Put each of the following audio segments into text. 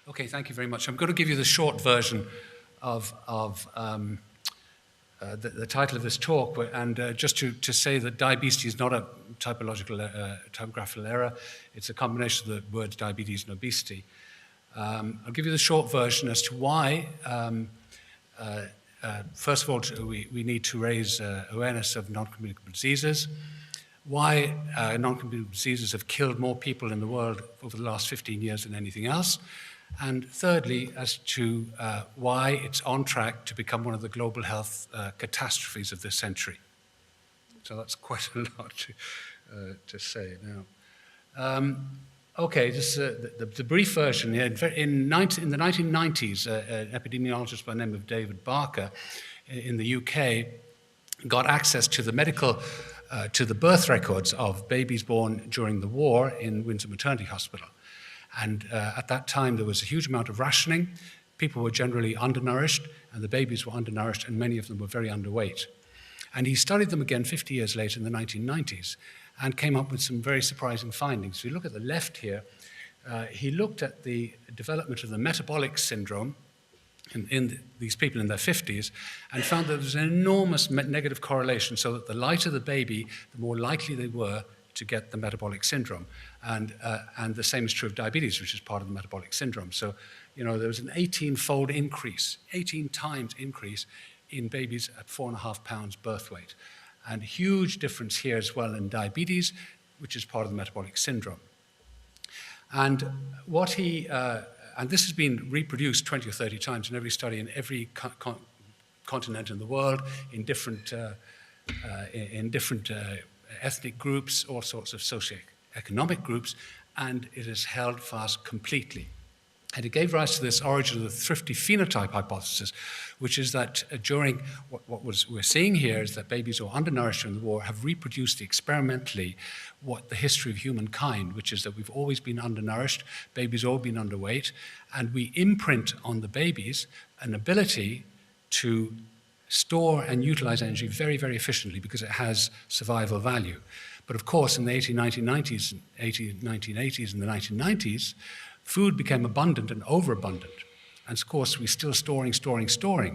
Okay, thank you very much. I'm going to give you the short version of the title of this talk, and just to say that diabetes is not a typographical error. It's a combination of the words diabetes and obesity. I'll give you the short version as to why, first of all, we need to raise awareness of non-communicable diseases, why non-communicable diseases have killed more people in the world over the last 15 years than anything else, and thirdly, as to why it's on track to become one of the global health catastrophes of this century. So that's quite a lot to say now. Okay, just the brief version. In the 1990s, an epidemiologist by the name of David Barker in the UK got access to the birth records of babies born during the war in Windsor Maternity Hospital. And at that time, there was a huge amount of rationing. People were generally undernourished, and the babies were undernourished, and many of them were very underweight. And he studied them again 50 years later in the 1990s and came up with some very surprising findings. If you look at the left here, he looked at the development of the metabolic syndrome in these people in their 50s and found that there was an enormous negative correlation, so that the lighter the baby, the more likely they were to get the metabolic syndrome. And the same is true of diabetes, which is part of the metabolic syndrome. So, there was an 18-fold increase, 18 times increase in babies at 4.5 pounds birth weight. And huge difference here as well in diabetes, which is part of the metabolic syndrome. And and this has been reproduced 20 or 30 times in every study in every continent in the world, in different ethnic groups, all sorts of socioeconomic groups, and it has held fast completely. And it gave rise to this origin of the Thrifty phenotype hypothesis, which is that during we're seeing here is that babies who are undernourished during the war have reproduced experimentally what the history of humankind, which is that we've always been undernourished, babies all been underweight, and we imprint on the babies an ability to store and utilize energy very, very efficiently because it has survival value. But of course, in the 1980s and the 1990s, food became abundant and overabundant. And of course, we're still storing.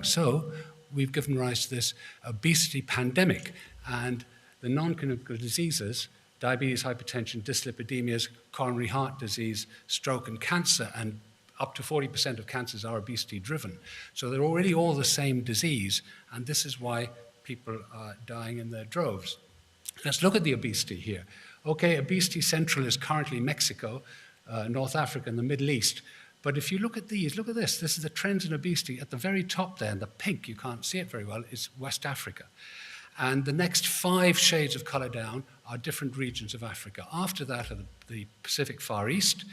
So we've given rise to this obesity pandemic. And the non-communicable diseases, diabetes, hypertension, dyslipidemias, coronary heart disease, stroke, and cancer, and up to 40% of cancers are obesity-driven. So they're already all the same disease, and this is why people are dying in their droves. Let's look at the obesity here. Okay, Obesity Central is currently Mexico, North Africa, and the Middle East. But if you look at these, look at this. This is the trends in obesity. At the very top there, in the pink, you can't see it very well, is West Africa. And the next 5 shades of color down are different regions of Africa. After that are the Pacific Far East,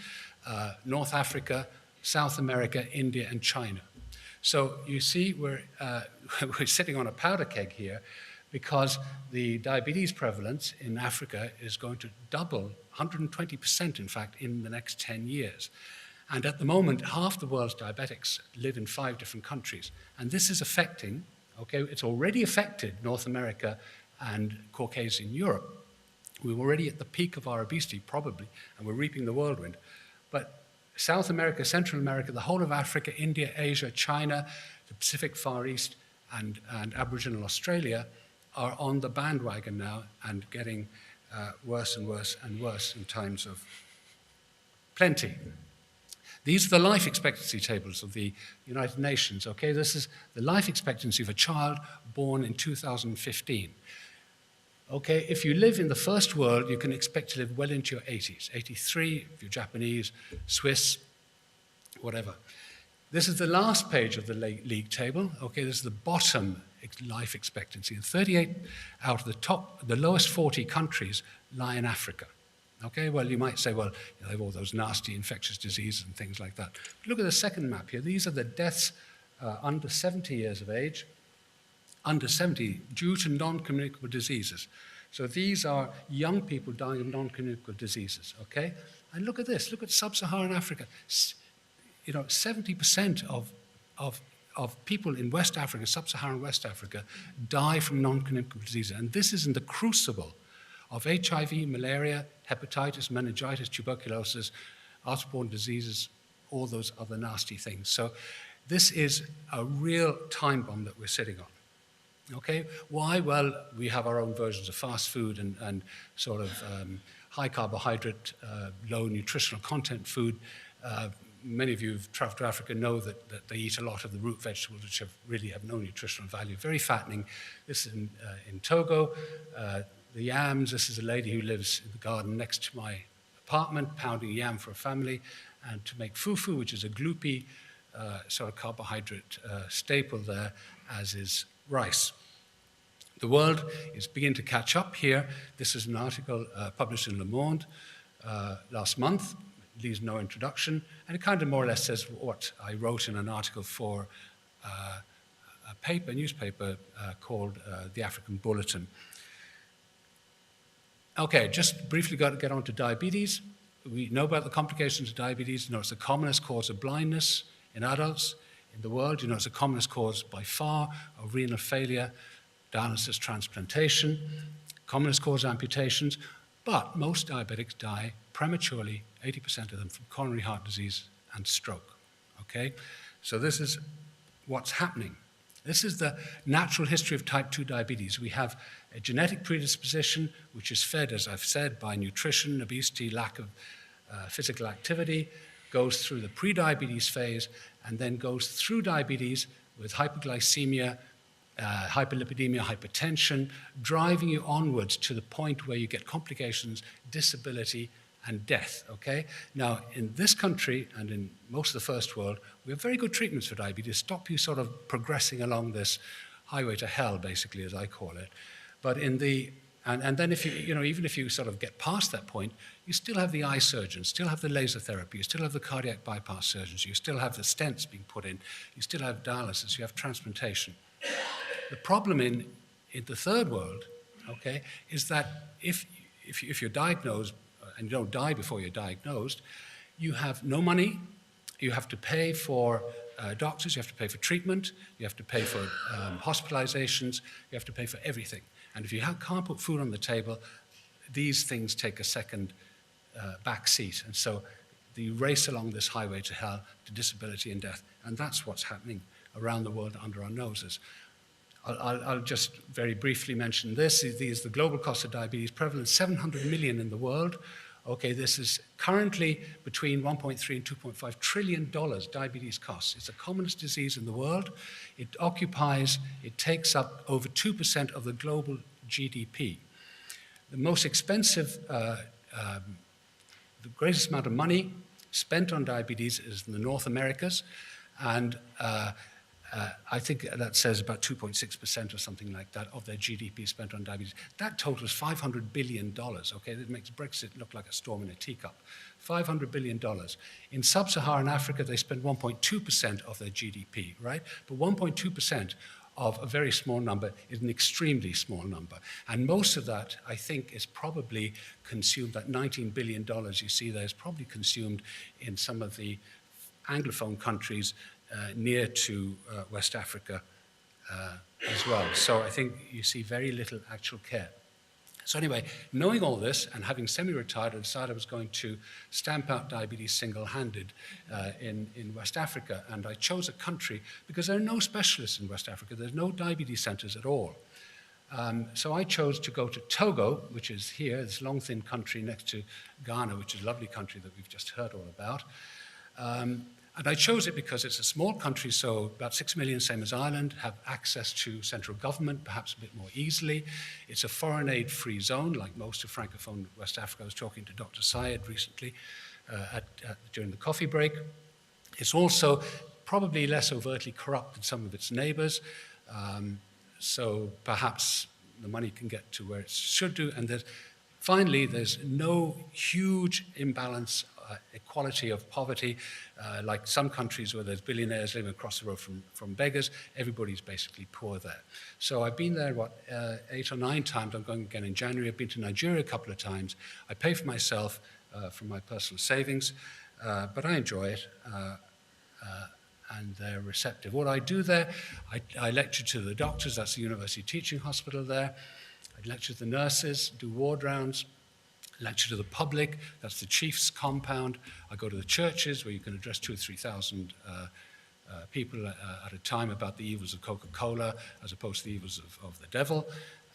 North Africa, South America, India, and China. So you see we're sitting on a powder keg here because the diabetes prevalence in Africa is going to double, 120% in fact, in the next 10 years. And at the moment, half the world's diabetics live in 5 different countries. And this is affecting, okay, it's already affected North America and Caucasian Europe. We're already at the peak of our obesity, probably, and we're reaping the whirlwind. But South America, Central America, the whole of Africa, India, Asia, China, the Pacific Far East, and Aboriginal Australia are on the bandwagon now and getting worse and worse and worse in times of plenty. These are the life expectancy tables of the United Nations, okay? This is the life expectancy of a child born in 2015. Okay, if you live in the first world, you can expect to live well into your 80s. 83, if you're Japanese, Swiss, whatever. This is the last page of the league table. Okay, this is the bottom life expectancy. And 38 out of the lowest 40 countries lie in Africa. Okay, well, you might say, well, they have all those nasty infectious diseases and things like that. But look at the second map here. These are the deaths under 70 years of age, under 70, due to non-communicable diseases. So these are young people dying of non-communicable diseases, okay? And look at this. Look at sub-Saharan Africa. 70% of people in West Africa, sub-Saharan West Africa, die from non-communicable diseases. And this is in the crucible of HIV, malaria, hepatitis, meningitis, tuberculosis, waterborne diseases, all those other nasty things. So this is a real time bomb that we're sitting on. Okay, why? Well, we have our own versions of fast food and sort of high carbohydrate, low nutritional content food. Many of you who've traveled to Africa know that they eat a lot of the root vegetables, which really have no nutritional value. Very fattening. This is in Togo. The yams, this is a lady who lives in the garden next to my apartment, pounding yam for a family, and to make fufu, which is a gloopy sort of carbohydrate staple there, as is rice. The world is beginning to catch up here. This is an article published in Le Monde last month. It leaves no introduction, and it kind of more or less says what I wrote in an article for a newspaper called The African Bulletin. Okay, just briefly got to get on to diabetes. We know about the complications of diabetes. You know, it's the commonest cause of blindness in adults in the world. You know, it's the commonest cause by far of renal failure, dialysis, transplantation, commonest cause of amputations, but most diabetics die prematurely, 80% of them, from coronary heart disease and stroke, okay? So this is what's happening. This is the natural history of type 2 diabetes. We have a genetic predisposition, which is fed, as I've said, by nutrition, obesity, lack of physical activity, goes through the pre-diabetes phase, and then goes through diabetes with hyperglycemia, hyperlipidemia, hypertension, driving you onwards to the point where you get complications, disability, and death, okay? Now, in this country and in most of the first world, we have very good treatments for diabetes, stop you sort of progressing along this highway to hell, basically, as I call it. But in the, and then if you know, even if you sort of get past that point, you still have the eye surgeons, still have the laser therapy, you still have the cardiac bypass surgeons, you still have the stents being put in, you still have dialysis, you have transplantation. The problem in the third world, okay, is that if you're diagnosed and you don't die before you're diagnosed, you have no money, you have to pay for doctors, you have to pay for treatment, you have to pay for hospitalizations, you have to pay for everything. And if you can't put food on the table, these things take a second back seat. And so you race along this highway to hell, to disability and death. And that's what's happening around the world under our noses. I'll just very briefly mention this. This is the global cost of diabetes. Prevalence 700 million in the world. Okay, this is currently between 1.3 and 2.5 trillion dollars diabetes costs. It's the commonest disease in the world. It takes up over 2% of the global GDP. The most expensive, the greatest amount of money spent on diabetes is in the North Americas, and I think that says about 2.6% or something like that of their GDP spent on diabetes. That totals $500 billion, okay? That makes Brexit look like a storm in a teacup. $500 billion. In sub-Saharan Africa, they spend 1.2% of their GDP, right? But 1.2% of a very small number is an extremely small number. And most of that, I think, is probably consumed, that $19 billion you see there is probably consumed in some of the Anglophone countries near to West Africa as well. So I think you see very little actual care. So anyway, knowing all this and having semi-retired, I decided I was going to stamp out diabetes single-handed in West Africa. And I chose a country because there are no specialists in West Africa. There's no diabetes centers at all. So I chose to go to Togo, which is here, this long, thin country next to Ghana, which is a lovely country that we've just heard all about. And I chose it because it's a small country, so about 6 million, same as Ireland, have access to central government, perhaps a bit more easily. It's a foreign aid-free zone, like most of Francophone West Africa. I was talking to Dr. Syed recently during the coffee break. It's also probably less overtly corrupt than some of its neighbors, so perhaps the money can get to where it should do. And finally, there's no huge imbalance, equality of poverty, like some countries where there's billionaires living across the road from beggars. Everybody's basically poor there. So I've been there, 8 or 9 times. I'm going again in January. I've been to Nigeria a couple of times. I pay for myself from my personal savings, but I enjoy it, and they're receptive. What I do there, I lecture to the doctors. That's the university teaching hospital there. I lecture to the nurses, do ward rounds, lecture to the public, that's the chief's compound. I go to the churches where you can address 2,000 or 3,000 people at a time about the evils of Coca-Cola as opposed to the evils of the devil,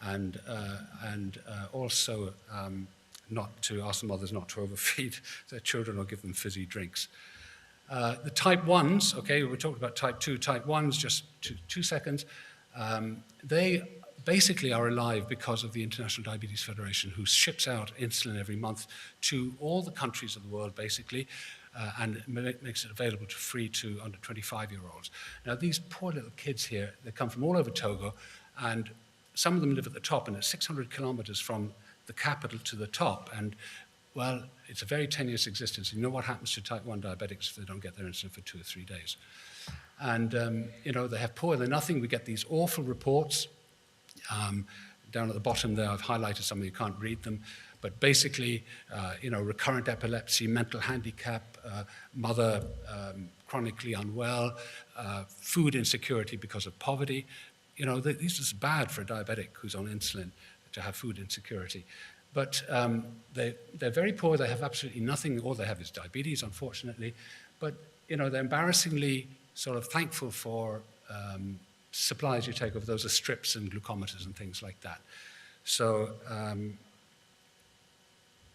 and also not to ask the mothers not to overfeed their children or give them fizzy drinks. The type 1s, okay, we talked about type 2, type 1s, just 2 seconds. They basically are alive because of the International Diabetes Federation, who ships out insulin every month to all the countries of the world, basically, and makes it available free to under 25-year-olds. Now, these poor little kids here, they come from all over Togo, and some of them live at the top, and it's 600 kilometers from the capital to the top, and well, it's a very tenuous existence. You know what happens to type 1 diabetics if they don't get their insulin for 2 or 3 days. And, you know, they have poor, they're nothing. We get these awful reports. Down at the bottom there, I've highlighted some of you can't read them. But basically, you know, recurrent epilepsy, mental handicap, mother chronically unwell, food insecurity because of poverty. You know, this is bad for a diabetic who's on insulin to have food insecurity. But they're very poor. They have absolutely nothing. All they have is diabetes, unfortunately. But, you know, they're embarrassingly sort of thankful for supplies you take over. Those are strips and glucometers and things like that. So,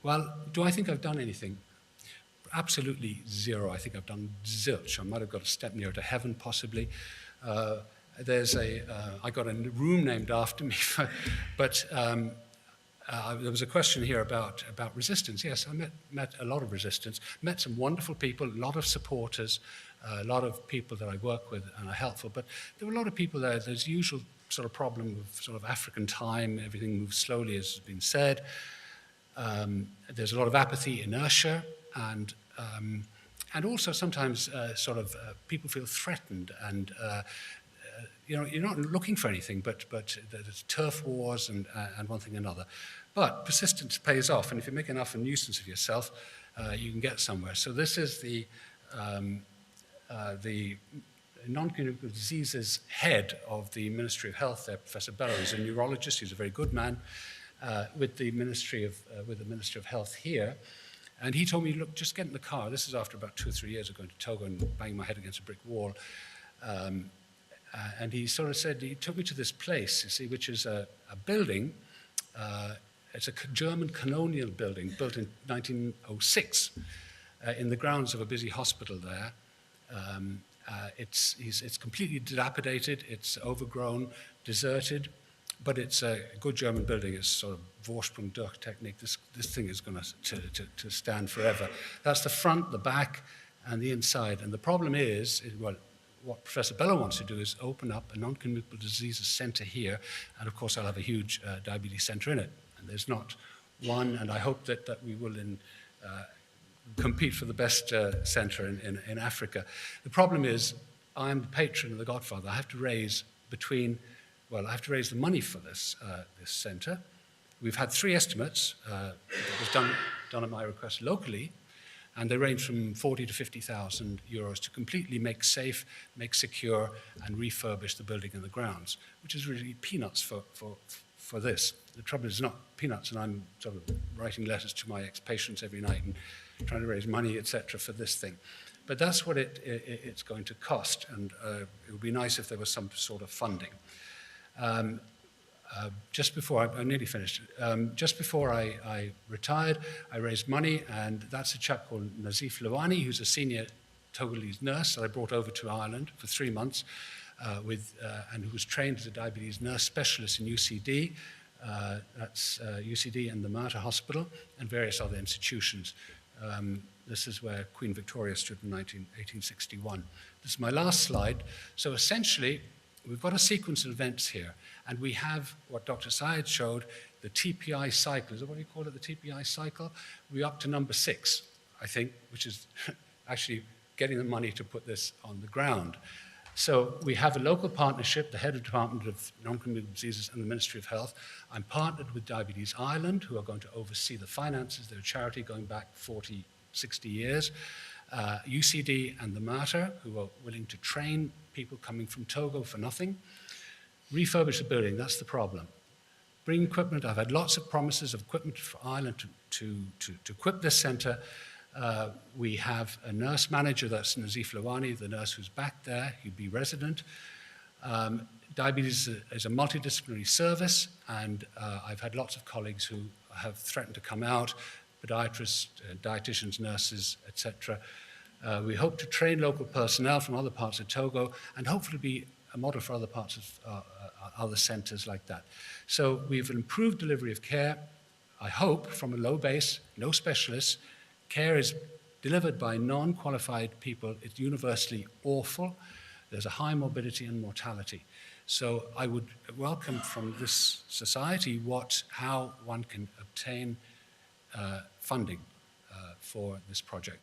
well, do I think I've done anything? Absolutely zero. I think I've done zilch. I might have got a step nearer to heaven, possibly. I got a room named after me, but there was a question here about resistance. Yes, I met a lot of resistance, met some wonderful people, a lot of supporters, a lot of people that I work with and are helpful, but there were a lot of people there. There's the usual sort of problem of sort of African time, everything moves slowly, as has been said. There's a lot of apathy, inertia, and also sometimes people feel threatened, and you know, you're not looking for anything, but there's turf wars and one thing or another. But persistence pays off, and if you make enough a nuisance of yourself, you can get somewhere. So this is the non-communicable diseases head of the Ministry of Health there, Professor Bello. He's a neurologist. He's a very good man with the Ministry of Health here. And he told me, look, just get in the car. This is after about 2 or 3 years of going to Togo and banging my head against a brick wall. And he sort of said, he took me to this place, you see, which is a building. It's a German colonial building built in 1906 in the grounds of a busy hospital there. It's completely dilapidated, it's overgrown, deserted, but it's a good German building. It's sort of Vorsprung durch Technik. This thing is going to stand forever. That's the front, the back, and the inside. And the problem is, well, what Professor Bello wants to do is open up a non-communicable diseases center here, and of course I'll have a huge diabetes center in it. And there's not one, and I hope that we will compete for the best center in Africa. The problem is, I'm the patron and the godfather. I have to raise the money for this center. We've had 3 estimates that was done at my request locally, and they range from 40 to 50,000 euros to completely make safe, make secure, and refurbish the building and the grounds, which is really peanuts for this. The trouble is not peanuts, and I'm sort of writing letters to my ex-patients every night and trying to raise money, etc., for this thing. But that's what it's going to cost, and it would be nice if there was some sort of funding. Just before, I'm nearly finished, just before I retired, I raised money, and that's a chap called Nazif Lawani, who's a senior Togolese nurse that I brought over to Ireland for 3 months, and who was trained as a diabetes nurse specialist in UCD, that's UCD and the Mater Hospital, and various other institutions. This is where Queen Victoria stood in 1861. This is my last slide. So essentially, we've got a sequence of events here, and we have what Dr. Syed showed, the TPI cycle. Is that what you call it, the TPI cycle? We're up to number 6, I think, which is actually getting the money to put this on the ground. So we have a local partnership, the head of the Department of Non-Communicable Diseases and the Ministry of Health. I'm partnered with Diabetes Ireland, who are going to oversee the finances. They're a charity going back 40, 60 years. UCD and the Mater, who are willing to train people coming from Togo for nothing. Refurbish the building, that's the problem. bring equipment. I've had lots of promises of equipment for Ireland to equip this centre. We have a nurse manager, that's Nazif Lawani, the nurse who's back there, he'd be resident. Diabetes is a multidisciplinary service, and I've had lots of colleagues who have threatened to come out, podiatrists, dietitians, nurses, etc. We hope to train local personnel from other parts of Togo and hopefully be a model for other parts of other centres like that. So we've improved delivery of care, I hope, from a low base, no specialists. Care is delivered by non-qualified people. It's universally awful. There's a high morbidity and mortality. So I would welcome from this society how one can obtain funding for this project.